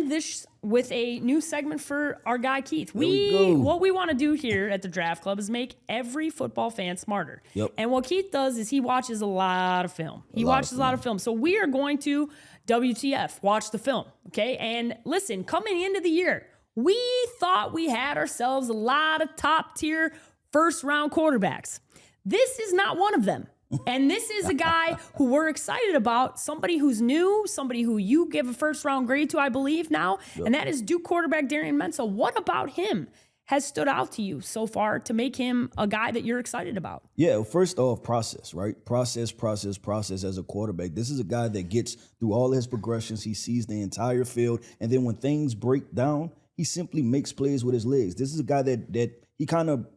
end this with a new segment for our guy Keith. Go. What we want to do here at the Draft Club is make every football fan smarter. Yep. And what Keith does is he watches a lot of film. He watches a lot of film. So we are going to WTF, watch the film, okay? And listen, coming into the year, we thought we had ourselves a lot of top-tier first-round quarterbacks. This is not one of them. And this is a guy who we're excited about, somebody who's new, somebody who you give a first-round grade to, I believe, now, and that is Duke quarterback Darian Mensah. What about him has stood out to you so far to make him a guy that you're excited about? Yeah, first off, process, right? Process as a quarterback. This is a guy that gets through all his progressions. He sees the entire field, and then when things break down, he simply makes plays with his legs. This is a guy that he kind of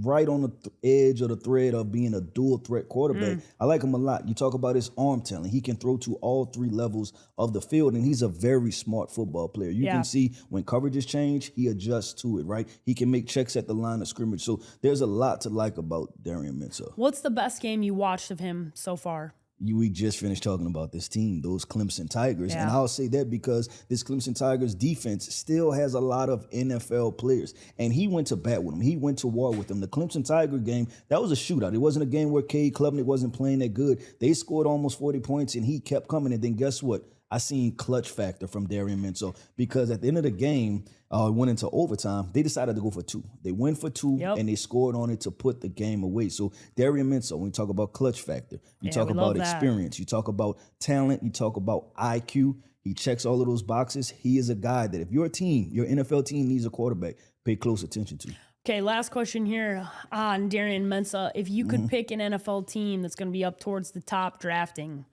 right on the edge of the thread of being a dual threat quarterback. I like him a lot. You talk about his arm talent. He can throw to all three levels of the field, and he's a very smart football player. You can see when coverages change, he adjusts to it, right? He can make checks at the line of scrimmage. So there's a lot to like about Darian Mensah. What's the best game you watched of him so far? We just finished talking about this team, those Clemson Tigers. And I'll say that because this Clemson Tigers defense still has a lot of NFL players. And he went to bat with them. He went to war with them. The Clemson Tiger game, that was a shootout. It wasn't a game where Cade Klubnik wasn't playing that good. They scored almost 40 points, and he kept coming. And then guess what? I seen clutch factor from Darian Mensah because at the end of the game, it went into overtime. They decided to go for two. They went for two, and they scored on it to put the game away. So Darian Mensah, when we talk about clutch factor, you talk about experience, you talk about talent, you talk about IQ. He checks all of those boxes. He is a guy that if your team, your NFL team needs a quarterback, pay close attention to. Okay, last question here on Darian Mensah. If you could pick an NFL team that's going to be up towards the top drafting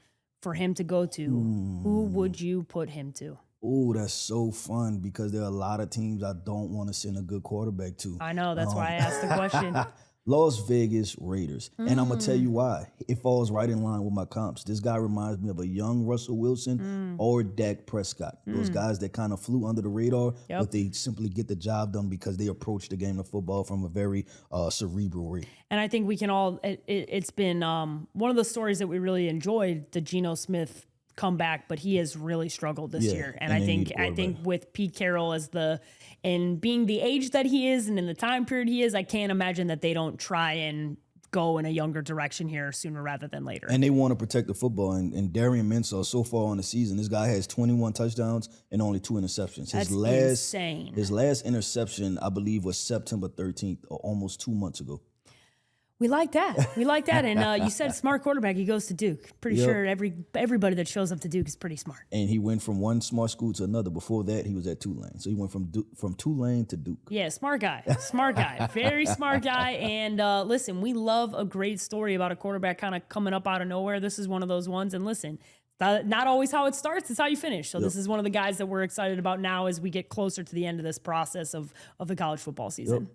for him to go to, who would you put him to? Oh, that's so fun because there are a lot of teams I don't want to send a good quarterback to. I know, that's why I asked the question. Las Vegas Raiders. And I'm going to tell you why. It falls right in line with my comps. This guy reminds me of a young Russell Wilson or Dak Prescott. Those guys that kind of flew under the radar, but they simply get the job done because they approach the game of football from a very cerebral way. And I think we can all, it's been one of the stories that we really enjoyed, the Geno Smith comeback, but he has really struggled this year. And I think with Pete Carroll and being the age that he is and in the time period he is, I can't imagine that they don't try and go in a younger direction here sooner rather than later. And they want to protect the football. And Darian Mensah, so far on the season, this guy has 21 touchdowns and only 2 interceptions. That's insane. His last interception, I believe, was September 13th, or almost 2 months ago. We like that. We like that. And you said smart quarterback. He goes to Duke. Pretty sure everybody that shows up to Duke is pretty smart. And he went from one smart school to another. Before that, he was at Tulane. So he went from Tulane to Duke. Yeah, smart guy. Smart guy. Very smart guy. And listen, we love a great story about a quarterback kind of coming up out of nowhere. This is one of those ones. And listen, not always how it starts, it's how you finish. So this is one of the guys that we're excited about now as we get closer to the end of this process of the college football season.